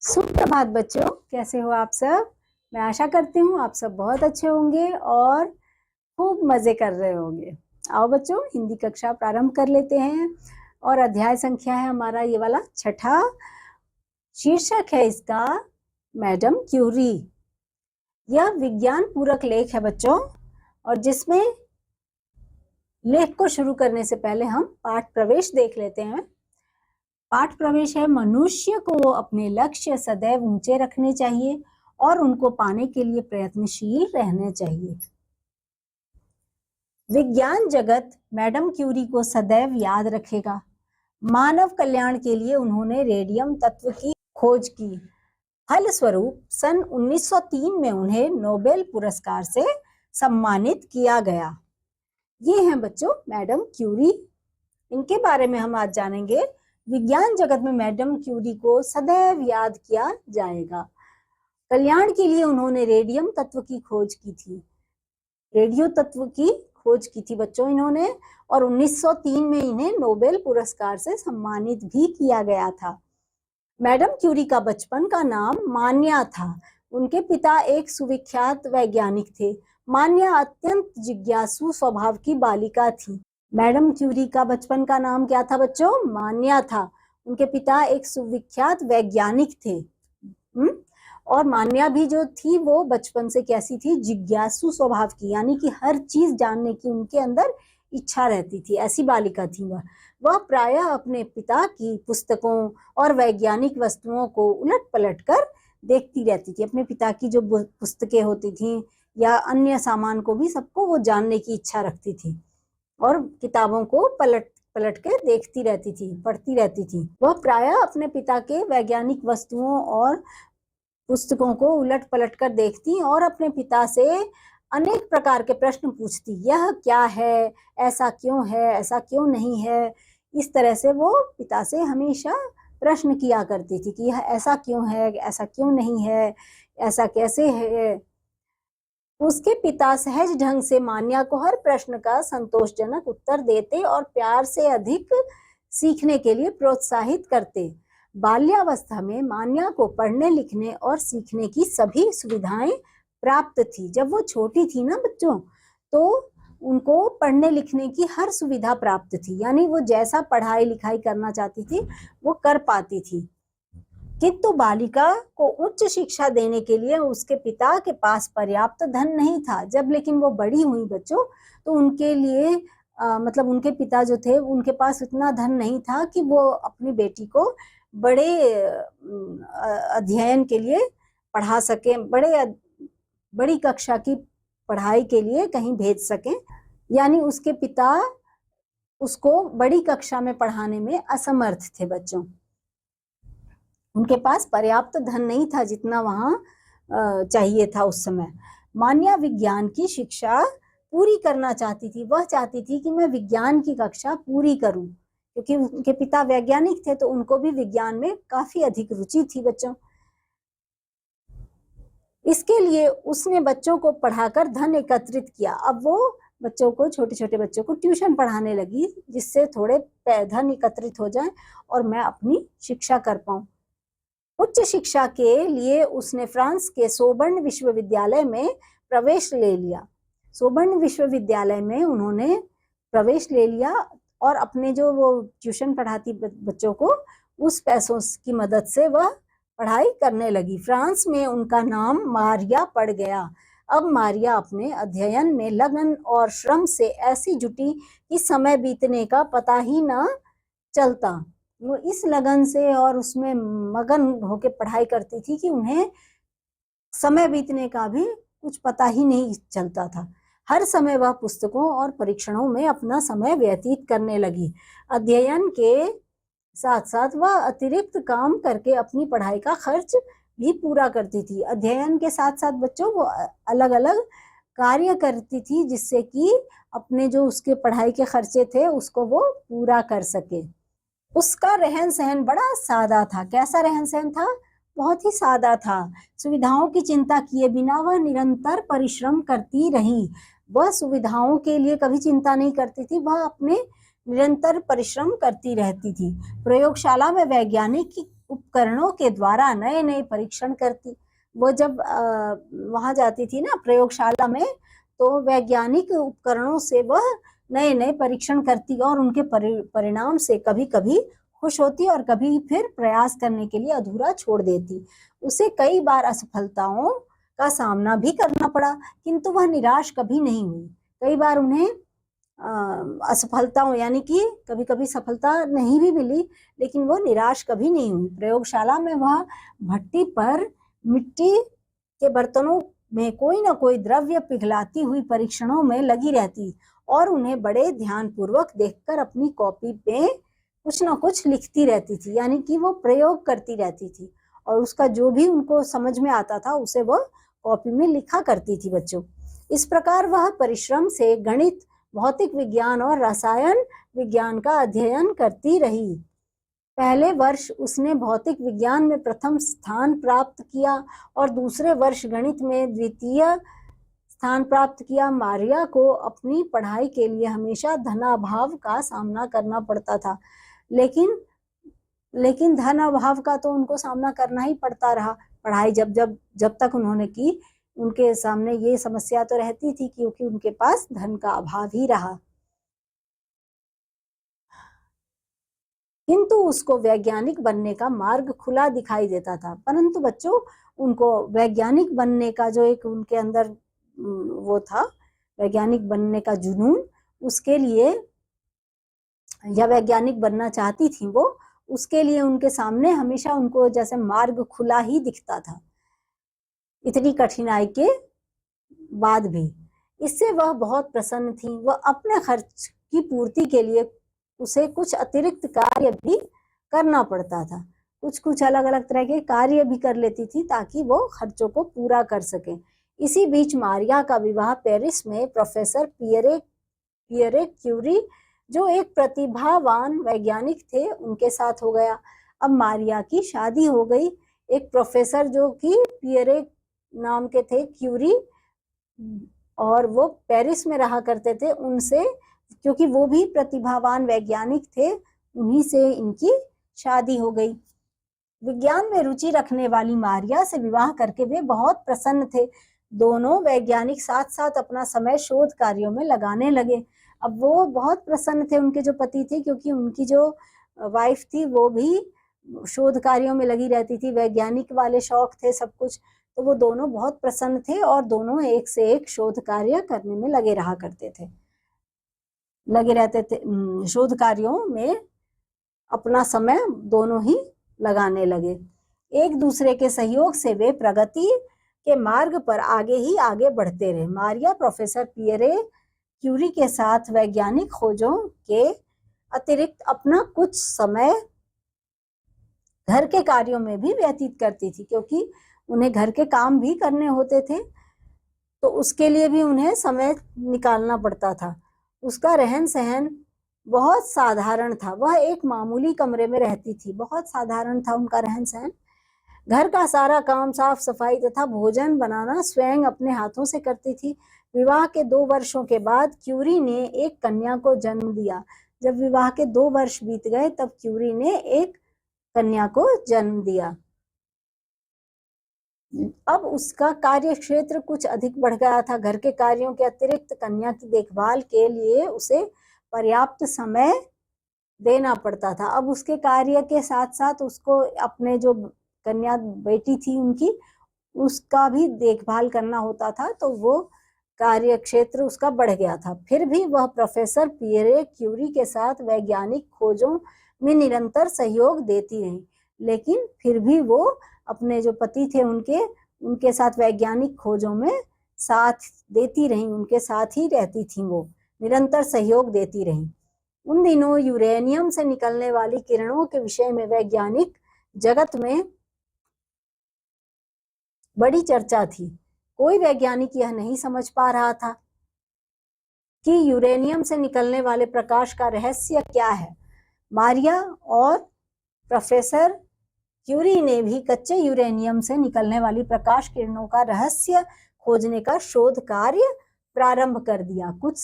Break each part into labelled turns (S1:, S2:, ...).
S1: सुप्रभात बच्चों, कैसे हो आप सब। मैं आशा करती हूँ आप सब बहुत अच्छे होंगे और खूब मजे कर रहे होंगे। आओ बच्चों, हिंदी कक्षा प्रारंभ कर लेते हैं और अध्याय संख्या है हमारा ये वाला 6ठा। शीर्षक है इसका मैडम क्यूरी। यह विज्ञान पूरक लेख है बच्चों, और जिसमें लेख को शुरू करने से पहले हम पाठ प्रवेश देख लेते हैं। पाठ प्रवेश है, मनुष्य को अपने लक्ष्य सदैव ऊंचे रखने चाहिए और उनको पाने के लिए प्रयत्नशील रहने चाहिए। विज्ञान जगत मैडम क्यूरी को सदैव याद रखेगा। मानव कल्याण के लिए उन्होंने रेडियम तत्व की खोज की। फलस्वरूप सन 1903 में उन्हें नोबेल पुरस्कार से सम्मानित किया गया। ये हैं बच्चों मैडम क्यूरी। इनके बारे में हम आज जानेंगे। विज्ञान जगत में मैडम क्यूरी को सदैव याद किया जाएगा। कल्याण के लिए उन्होंने रेडियम तत्व की खोज की थी। रेडियो तत्व की खोज की थी बच्चों इन्होंने, और 1903 में इन्हें नोबेल पुरस्कार से सम्मानित भी किया गया था। मैडम क्यूरी का बचपन का नाम मान्या था। उनके पिता एक सुविख्यात वैज्ञानिक थे। मान्या अत्यंत जिज्ञासु स्वभाव की बालिका थी। मैडम क्यूरी का बचपन का नाम क्या था बच्चों? मान्या था। उनके पिता एक सुविख्यात वैज्ञानिक थे। और मान्या भी जो थी वो बचपन से कैसी थी? जिज्ञासु स्वभाव की, यानी कि हर चीज जानने की उनके अंदर इच्छा रहती थी। ऐसी बालिका थी वह प्रायः अपने पिता की पुस्तकों और वैज्ञानिक वस्तुओं को उलट पलट कर देखती रहती थी। अपने पिता की जो पुस्तकें होती थी या अन्य सामान को भी सबको वो जानने की इच्छा रखती थी और किताबों को पलट पलट के देखती रहती थी, पढ़ती रहती थी। वह प्रायः अपने पिता के वैज्ञानिक वस्तुओं और पुस्तकों को उलट पलट कर देखती और अपने पिता से अनेक प्रकार के प्रश्न पूछती। यह क्या है, ऐसा क्यों है, ऐसा क्यों नहीं है। इस तरह से वो पिता से हमेशा प्रश्न किया करती थी कि यह ऐसा क्यों है, ऐसा क्यों नहीं है, ऐसा कैसे है। उसके पिता सहज ढंग से मान्या को हर प्रश्न का संतोषजनक उत्तर देते और प्यार से अधिक सीखने के लिए प्रोत्साहित करते। बाल्यावस्था में मान्या को पढ़ने लिखने और सीखने की सभी सुविधाएं प्राप्त थी। जब वो छोटी थी ना बच्चों, तो उनको पढ़ने लिखने की हर सुविधा प्राप्त थी, यानी वो जैसा पढ़ाई लिखाई करना चाहती थी वो कर पाती थी। किंतु बालिका को उच्च शिक्षा देने के लिए उसके पिता के पास पर्याप्त धन नहीं था। जब लेकिन वो बड़ी हुई बच्चों, तो उनके लिए मतलब उनके पिता जो थे उनके पास इतना धन नहीं था कि वो अपनी बेटी को बड़े अध्ययन के लिए पढ़ा सके, बड़ी कक्षा की पढ़ाई के लिए कहीं भेज सके। यानी उसके पिता उसको बड़ी कक्षा में पढ़ाने में असमर्थ थे बच्चों। उनके पास पर्याप्त धन नहीं था जितना वहां चाहिए था उस समय। मान्या विज्ञान की शिक्षा पूरी करना चाहती थी। वह चाहती थी कि मैं विज्ञान की कक्षा पूरी करूं, क्योंकि उनके पिता वैज्ञानिक थे तो उनको भी विज्ञान में काफी अधिक रुचि थी बच्चों। इसके लिए उसने बच्चों को पढ़ाकर धन एकत्रित किया। अब वो बच्चों को, छोटे छोटे बच्चों को ट्यूशन पढ़ाने लगी, जिससे थोड़े धन एकत्रित हो जाए और मैं अपनी शिक्षा कर पाऊं। उच्च शिक्षा के लिए उसने फ्रांस के सोबर्न विश्वविद्यालय में प्रवेश ले लिया। सोबर्न विश्वविद्यालय में उन्होंने प्रवेश ले लिया और अपने जो वो ट्यूशन पढ़ाती बच्चों को, उस पैसों की मदद से वह पढ़ाई करने लगी। फ्रांस में उनका नाम मारिया पड़ गया। अब मारिया अपने अध्ययन में लगन और श्रम से ऐसी जुटी कि समय बीतने का पता ही ना चलता। वो इस लगन से और उसमें मगन होकर पढ़ाई करती थी कि उन्हें समय बीतने का भी कुछ पता ही नहीं चलता था। हर समय वह पुस्तकों और परीक्षणों में अपना समय व्यतीत करने लगी। अध्ययन के साथ साथ वह अतिरिक्त काम करके अपनी पढ़ाई का खर्च भी पूरा करती थी। अध्ययन के साथ साथ बच्चों वो अलग अलग कार्य करती थी, जिससे कि अपने जो उसके पढ़ाई के खर्चे थे उसको वो पूरा कर सके। उसका रहन सहन बड़ा सादा था। कैसा रहन सहन था? बहुत ही सादा था। सुविधाओं की चिंता किए बिना वह निरंतर परिश्रम करती रही। वह सुविधाओं के लिए कभी चिंता नहीं करती थी, वह अपने निरंतर परिश्रम करती रहती थी। प्रयोगशाला में वैज्ञानिक उपकरणों के द्वारा नए नए परीक्षण करती। वो जब वहां जाती थी ना प्रयोगशाला में, तो वैज्ञानिक उपकरणों से वह नए नए परीक्षण करती और उनके परिणाम से कभी कभी खुश होती और कभी फिर प्रयास करने के लिए अधूरा छोड़ देती। उसे कई बार असफलताओं का सामना भी करना पड़ा, किंतु वह निराश कभी नहीं हुई। कई बार उन्हें असफलताओं यानी कि कभी कभी सफलता नहीं भी मिली, लेकिन वो निराश कभी नहीं हुई। प्रयोगशाला में वह भट्टी पर मिट्टी के बर्तनों में कोई ना कोई द्रव्य पिघलाती हुई परीक्षणों में लगी रहती और उन्हें बड़े ध्यानपूर्वक देखकर अपनी कॉपी पे कुछ ना कुछ लिखती रहती थी, यानी कि वो प्रयोग करती रहती थी और उसका जो भी उनको समझ में आता था उसे वह कॉपी में लिखा करती थी बच्चों। इस प्रकार वह परिश्रम से गणित, भौतिक विज्ञान और रसायन विज्ञान का अध्ययन करती रही। पहले वर्ष उसने भौतिक विज्ञान में प्रथम स्थान प्राप्त किया और दूसरे वर्ष गणित में द्वितीय स्थान प्राप्त किया। मारिया को अपनी पढ़ाई के लिए हमेशा धनाभाव का सामना करना पड़ता था, लेकिन धन अभाव का तो उनको सामना करना ही पड़ता रहा। पढ़ाई जब तक उन्होंने की, उनके सामने ये समस्या तो रहती थी क्योंकि उनके पास धन का अभाव ही रहा। किंतु उसको वैज्ञानिक बनने का मार्ग खुला दिखाई देता था। परंतु बच्चों, उनको वैज्ञानिक बनने का जो एक उनके अंदर वो था, वैज्ञानिक बनने का जुनून, उसके लिए या वैज्ञानिक बनना चाहती थी वो, उसके लिए उनके सामने हमेशा उनको जैसे मार्ग खुला ही दिखता था, इतनी कठिनाई के बाद भी। इससे वह बहुत प्रसन्न थी। वह अपने खर्च की पूर्ति के लिए उसे कुछ अतिरिक्त कार्य भी करना पड़ता था। कुछ अलग अलग तरह के कार्य भी कर लेती थी ताकि वो खर्चों को पूरा कर सके। इसी बीच मारिया का विवाह पेरिस में प्रोफेसर पियरे क्यूरी, जो एक प्रतिभावान वैज्ञानिक थे, उनके साथ हो गया। अब मारिया की शादी हो गई। एक प्रोफेसर जो कि पियरे नाम के थे, क्यूरी, और वो पेरिस में रहा करते थे, उनसे, क्योंकि वो भी प्रतिभावान वैज्ञानिक थे, उन्हीं से इनकी शादी हो गई। विज्ञान में रुचि रखने वाली मारिया से विवाह करके वे बहुत प्रसन्न थे। दोनों वैज्ञानिक साथ साथ अपना समय शोध कार्यों में लगाने लगे। अब वो बहुत प्रसन्न थे, उनके जो पति थे, क्योंकि उनकी जो वाइफ थी वो भी शोध कार्यों में लगी रहती थी, वैज्ञानिक वाले शौक थे सब कुछ। तो वो दोनों बहुत प्रसन्न थे और दोनों एक से एक शोध कार्य करने में लगे रहते थे। शोध कार्यों में अपना समय दोनों ही लगाने लगे। एक दूसरे के सहयोग से वे प्रगति के मार्ग पर आगे ही आगे बढ़ते रहे। मारिया प्रोफेसर पियरे क्यूरी के साथ वैज्ञानिक खोजों के अतिरिक्त अपना कुछ समय घर के कार्यों में भी व्यतीत करती थी, क्योंकि उन्हें घर के काम भी करने होते थे, तो उसके लिए भी उन्हें समय निकालना पड़ता था। उसका रहन सहन बहुत साधारण था। वह एक मामूली कमरे में रहती थी, बहुत साधारण था उनका रहन सहन। घर का सारा काम, साफ सफाई तथा भोजन बनाना स्वयं अपने हाथों से करती थी। विवाह के 2 वर्षों के बाद क्यूरी ने एक कन्या को जन्म दिया। जब विवाह के 2 वर्ष बीत गए तब क्यूरी ने एक कन्या को जन्म दिया। अब उसका कार्य क्षेत्र कुछ अधिक बढ़ गया था। घर के कार्यों के अतिरिक्त कन्या की देखभाल के लिए उसे पर्याप्त समय देना पड़ता था। अब उसके कार्य के साथ साथ उसको अपने जो कन्या बेटी थी उनकी, उसका भी देखभाल करना होता था, तो वो कार्य क्षेत्र उसका बढ़ गया था। फिर भी वह प्रोफेसर पियरे क्यूरी के साथ वैज्ञानिक खोजों में निरंतर सहयोग देती रही। लेकिन फिर भी वो अपने जो पति थे उनके साथ वैज्ञानिक खोजों में साथ देती रही, उनके साथ ही रहती थी, वो निरंतर सहयोग देती रही। उन दिनों यूरेनियम से निकलने वाली किरणों के विषय में वैज्ञानिक जगत में बड़ी चर्चा थी। कोई वैज्ञानिक यह नहीं समझ पा रहा था कि यूरेनियम से निकलने वाले प्रकाश का रहस्य क्या है। मारिया और प्रोफेसर क्यूरी ने भी कच्चे यूरेनियम से निकलने वाली प्रकाश किरणों का रहस्य खोजने का शोध कार्य प्रारंभ कर दिया। कुछ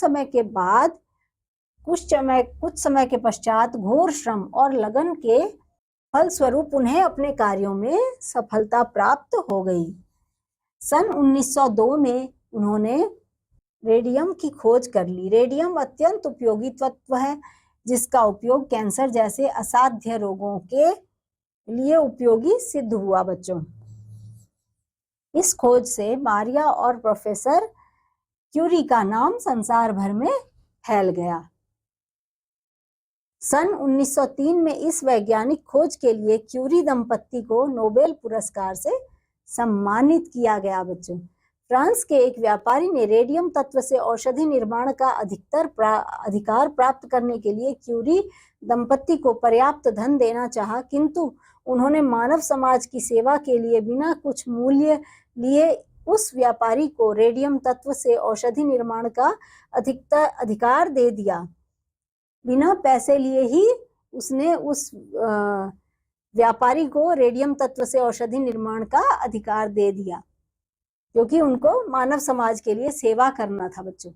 S1: समय के पश्चात घोर श्रम और लगन के फलस्वरूप उन्हें अपने कार्यों में सफलता प्राप्त हो गई। सन 1902 में उन्होंने रेडियम की खोज कर ली। रेडियम अत्यंत उपयोगी तत्व है जिसका उपयोग कैंसर जैसे असाध्य रोगों के लिए उपयोगी सिद्ध हुआ। बच्चों, इस खोज से मारिया और प्रोफेसर क्यूरी का नाम संसार भर में फैल गया। सन 1903 में इस वैज्ञानिक खोज के लिए क्यूरी दंपत्ति को नोबेल पुरस्कार से सम्मानित किया गया। बच्चों, फ्रांस के एक व्यापारी ने रेडियम तत्व से औषधि निर्माण का अधिकार प्राप्त करने के लिए क्यूरी दंपत्ति को पर्याप्त धन देना चाहा, किंतु उन्होंने मानव समाज की सेवा के लिए बिना कुछ मूल्य लिए उस व्यापारी को रेडियम तत्व से औषधि निर्माण का अधिकार दे दिया। बिना पैसे लिए ही उसने उस व्यापारी को रेडियम तत्व से औषधि निर्माण का अधिकार दे दिया, क्योंकि उनको मानव समाज के लिए सेवा करना था। बच्चों,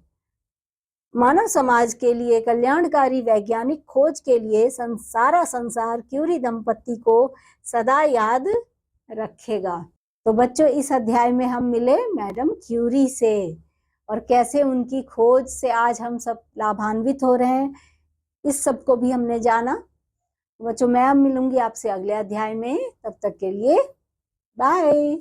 S1: मानव समाज के लिए कल्याणकारी वैज्ञानिक खोज के लिए सारा संसार क्यूरी दंपत्ति को सदा याद रखेगा। तो बच्चों, इस अध्याय में हम मिले मैडम क्यूरी से और कैसे उनकी खोज से आज हम सब लाभान्वित हो रहे हैं, इस सब को भी हमने जाना। बच्चों, मैं अब मिलूंगी आपसे अगले अध्याय में। तब तक के लिए बाय।